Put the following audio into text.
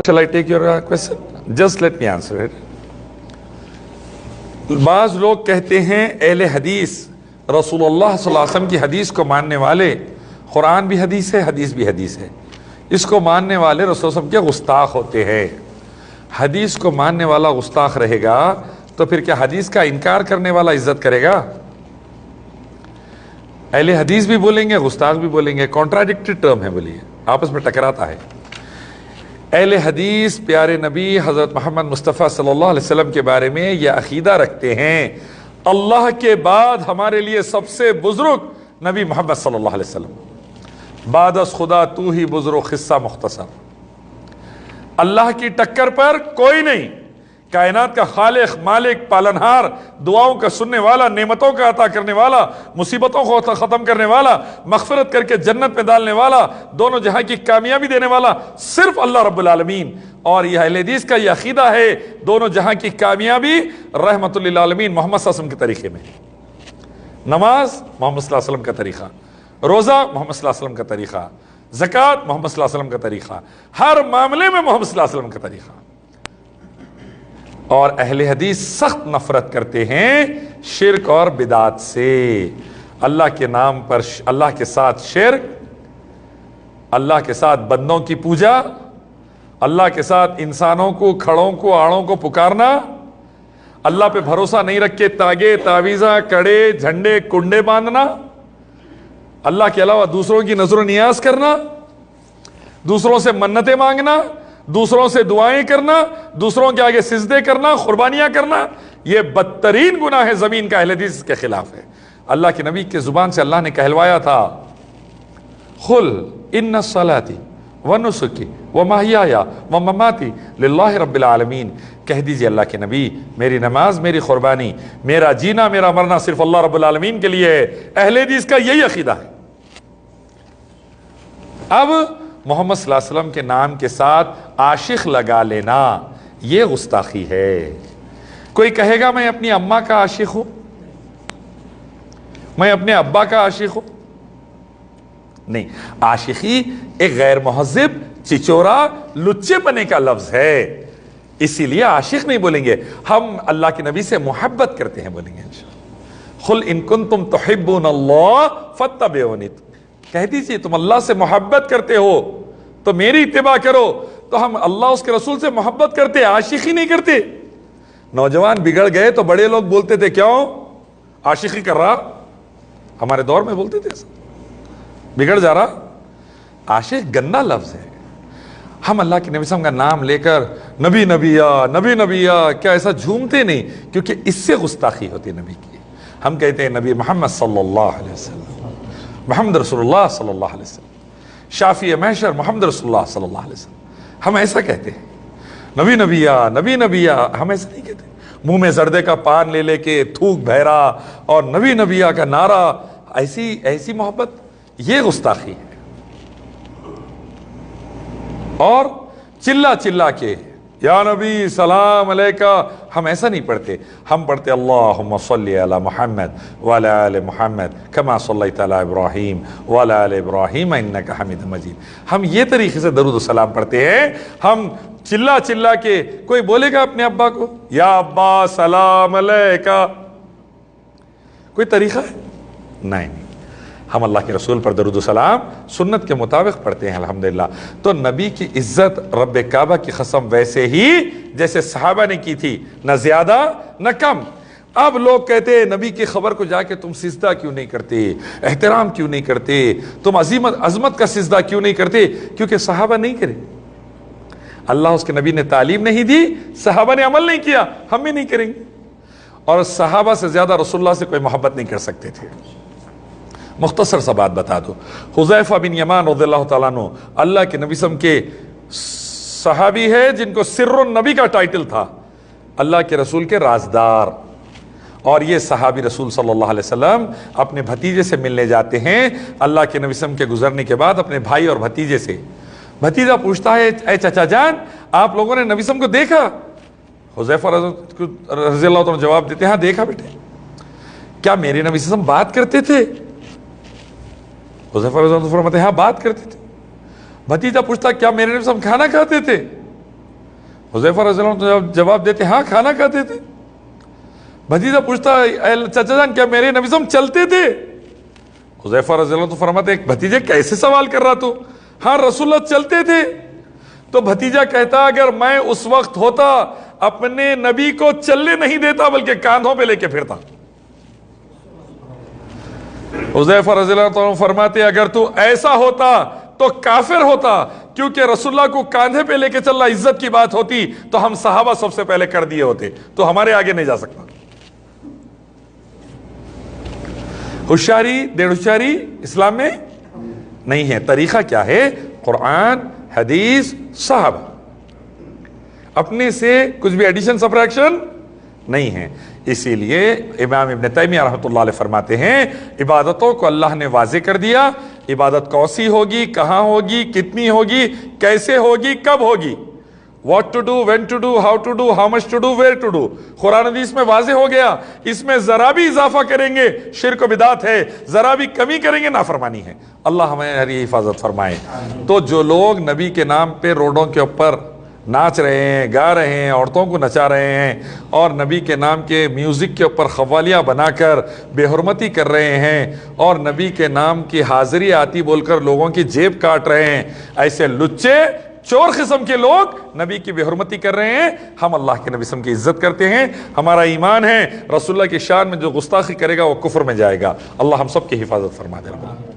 Shall I take your question? Just let me answer it. بعض لوگ کہتے ہیں اہل حدیث رسول اللہ صلی اللہ علیہ وسلم کی حدیث کو ماننے والے، قرآن بھی حدیث ہے، حدیث بھی حدیث ہے، اس کو ماننے والے رسول اللہ علیہ وسلم کے گستاخ ہوتے ہیں۔ حدیث کو ماننے والا گستاخ رہے گا تو پھر کیا حدیث کا انکار کرنے والا عزت کرے گا؟ اہل حدیث بھی بولیں گے، گستاخ بھی بولیں گے، کانٹراڈکٹڈ ٹرم ہے، بولیے آپس میں ٹکراتا ہے۔ اہل حدیث پیارے نبی حضرت محمد مصطفیٰ صلی اللہ علیہ وسلم کے بارے میں یہ عقیدہ رکھتے ہیں اللہ کے بعد ہمارے لیے سب سے بزرگ نبی محمد صلی اللہ علیہ وسلم، بعد از خدا تو ہی بزرگ قصہ مختصر، اللہ کی ٹکر پر کوئی نہیں، کائنات کا خالق، مالک، پالنہار، دعاؤں کا سننے والا، نعمتوں کا عطا کرنے والا، مصیبتوں کو ختم کرنے والا، مغفرت کر کے جنت میں ڈالنے والا، دونوں جہاں کی کامیابی دینے والا صرف اللہ رب العالمین۔ اور یہ اہل حدیث کا یہ عقیدہ ہے دونوں جہاں کی کامیابی رحمت للعالمین محمد صلی اللہ علیہ وسلم کے طریقے میں، نماز محمد صلی اللہ علیہ وسلم کا طریقہ، روزہ محمد صلی اللہ علیہ وسلم کا طریقہ، زکوٰۃ محمد صلی اللہ علیہ وسلم کا طریقہ، ہر معاملے میں محمد صلی اللہ علیہ وسلم کا طریقہ۔ اور اہل حدیث سخت نفرت کرتے ہیں شرک اور بدعات سے، اللہ کے نام پر اللہ کے ساتھ شرک، اللہ کے ساتھ بندوں کی پوجا، اللہ کے ساتھ انسانوں کو، کھڑوں کو، آڑوں کو پکارنا، اللہ پہ بھروسہ نہیں رکھ کے تاگے، تعویذہ، کڑے، جھنڈے، کنڈے باندھنا، اللہ کے علاوہ دوسروں کی نظر و نیاز کرنا، دوسروں سے منتیں مانگنا، دوسروں سے دعائیں کرنا، دوسروں کے آگے سجدے کرنا، قربانیاں کرنا، یہ بدترین گناہ ہے، زمین کا اہل حدیث کے خلاف ہے۔ اللہ کے نبی کے زبان سے اللہ نے کہلوایا تھا قل ان صلاتي ونسكي ومحياي ومماتي للہ رب العالمین، کہہ دیجئے اللہ کے نبی میری نماز، میری قربانی، میرا جینا، میرا مرنا صرف اللہ رب العالمین کے لیے ہے۔ اہل حدیث کا یہی عقیدہ ہے۔ اب محمد صلی اللہ علیہ وسلم کے نام کے ساتھ عاشق لگا لینا یہ گستاخی ہے۔ کوئی کہے گا میں اپنی اماں کا عاشق ہوں، میں اپنے ابا کا عاشق ہوں، نہیں، عاشقی ایک غیر مہذب، چچورا، لچے پنے کا لفظ ہے، اسی لیے عاشق نہیں بولیں گے، ہم اللہ کے نبی سے محبت کرتے ہیں بولیں گے انشاءاللہ۔ قل ان کنتم تحبون اللہ فاتبعونی، کہہ دیجئے تم اللہ سے محبت کرتے ہو تو میری اتباع کرو۔ تو ہم اللہ اس کے رسول سے محبت کرتے، عاشقی نہیں کرتے۔ نوجوان بگڑ گئے تو بڑے لوگ بولتے تھے کیوں عاشقی کر رہا، ہمارے دور میں بولتے تھے ایسا، بگڑ جا رہا۔ عاشق گندا لفظ ہے۔ ہم اللہ کے نبی صلی اللہ علیہ وسلم کا نام لے کر نبی نبیہ نبی نبیہ کیا ایسا جھومتے نہیں، کیونکہ اس سے گستاخی ہوتی ہے نبی کی۔ ہم کہتے ہیں نبی محمد صلی اللہ علیہ وسلم، محمد رسول اللہ صلی اللہ علیہ وسلم، شافی محشر محمد رسول اللہ صلی اللہ علیہ وسلم، ہم ایسا کہتے ہیں۔ نبی نبیہ نبی نبیہ ہم ایسا نہیں کہتے، منہ میں زردے کا پان لے لے کے تھوک بہرا اور نبی نبیہ کا نعرہ، ایسی محبت یہ گستاخی ہے۔ اور چلا چلا کے یا نبی سلام علیکہ ہم ایسا نہیں پڑھتے، ہم پڑھتے اللہم صلی علی محمد وعلی آل محمد کما صلیت علی ابراہیم وعلی آل ابراہیم انک حمید مجید۔ ہم یہ طریقے سے درود و سلام پڑھتے ہیں۔ ہم چلا چلا کے، کوئی بولے گا اپنے ابا کو یا ابا سلام علیکہ، کوئی طریقہ ہے؟ نہیں، ہم اللہ کے رسول پر درود و سلام سنت کے مطابق پڑھتے ہیں الحمدللہ۔ تو نبی کی عزت رب کعبہ کی قسم ویسے ہی جیسے صحابہ نے کی تھی، نہ زیادہ نہ کم۔ اب لوگ کہتے ہیں نبی کی خبر کو جا کے تم سجدہ کیوں نہیں کرتے، احترام کیوں نہیں کرتے، تم عظمت کا سجدہ کیوں نہیں کرتے؟ کیونکہ صحابہ نہیں کرے، اللہ اس کے نبی نے تعلیم نہیں دی، صحابہ نے عمل نہیں کیا، ہم بھی نہیں کریں گے۔ اور صحابہ سے زیادہ رسول اللہ سے کوئی محبت نہیں کر سکتے تھے۔ مختصر سا بات بتا دو، حذیفہ بن یمان رضی اللہ تعالیٰ عنہ اللہ کے نبی صلی اللہ علیہ وسلم کے صحابی ہے جن کو سر النبی کا ٹائٹل تھا، اللہ کے رسول کے رازدار۔ اور یہ صحابی رسول صلی اللہ علیہ وسلم اپنے بھتیجے سے ملنے جاتے ہیں اللہ کے نبی صلی اللہ علیہ وسلم کے گزرنے کے بعد اپنے بھائی اور بھتیجے سے۔ بھتیجا پوچھتا ہے اے چچا جان آپ لوگوں نے نبی صلی اللہ علیہ وسلم کو دیکھا؟ حذیفہ رضی اللہ عنہ جواب دیتے ہیں ہاں دیکھا بیٹے۔ کیا میرے نبی صلی اللہ علیہ وسلم بات کرتے تھے؟ حذیفہ رضی اللہ عنہ فرماتے ہیں ہاں بات کرتے تھے۔ بھتیجا پوچھتا کیا میرے نبی صلی اللہ علیہ وسلم کھانا کھاتے تھے؟ حذیفہ رضی اللہ عنہ جواب دیتے ہاں کھانا کھاتے تھے. بھتیجا پوچھتا چچا جان کیا میرے نبی صلی چلتے تھے؟ حذیفہ رضی اللہ عنہ فرماتے ایک بھتیجے کیسے سوال کر رہا تو؟ ہاں رسول اللہ چلتے تھے. تو بھتیجا کہتا اگر میں اس وقت ہوتا اپنے نبی کو چلنے نہیں دیتا بلکہ کاندھوں پہ لے کے پھرتا. حذیفہ رضی اللہ عنہ فرماتے اگر تو ایسا ہوتا تو کافر ہوتا، کیونکہ رسول اللہ کو کاندھے پہ لے کے چلنا عزت کی بات ہوتی تو ہم صحابہ سب سے پہلے کر دیے ہوتے، تو ہمارے آگے نہیں جا سکتا. ہوشیاری ڈیڑھ ہوشیاری اسلام میں نہیں ہے. طریقہ کیا ہے؟ قرآن، حدیث، صحابہ. اپنے سے کچھ بھی ایڈیشن سبٹریکشن نہیں ہے. اسی لیے امام ابن تیمیہ رحمۃ اللہ علیہ فرماتے ہیں عبادتوں کو اللہ نے واضح کر دیا. عبادت کوسی ہوگی، کہاں ہوگی، کتنی ہوگی، کیسے ہوگی، کب ہوگی. What to do, when to do, how to do, how much to do, where to do. قرآن حدیث میں واضح ہو گیا. اس میں ذرا بھی اضافہ کریں گے شرک و بدعت ہے، ذرا بھی کمی کریں گے نافرمانی ہے. اللہ ہماری حفاظت فرمائے. تو جو لوگ نبی کے نام پہ روڈوں کے اوپر ناچ رہے ہیں، گا رہے ہیں، عورتوں کو نچا رہے ہیں اور نبی کے نام کے میوزک کے اوپر قوالیاں بنا کر بے حرمتی کر رہے ہیں اور نبی کے نام کی حاضری آتی بول کر لوگوں کی جیب کاٹ رہے ہیں، ایسے لچے چور قسم کے لوگ نبی کی بے حرمتی کر رہے ہیں. ہم اللہ کے نبی صلی اللہ علیہ وسلم کی عزت کرتے ہیں، ہمارا ایمان ہے. رسول اللہ کی شان میں جو گستاخی کرے گا وہ کفر میں جائے گا. اللہ ہم سب کی حفاظت فرما دے.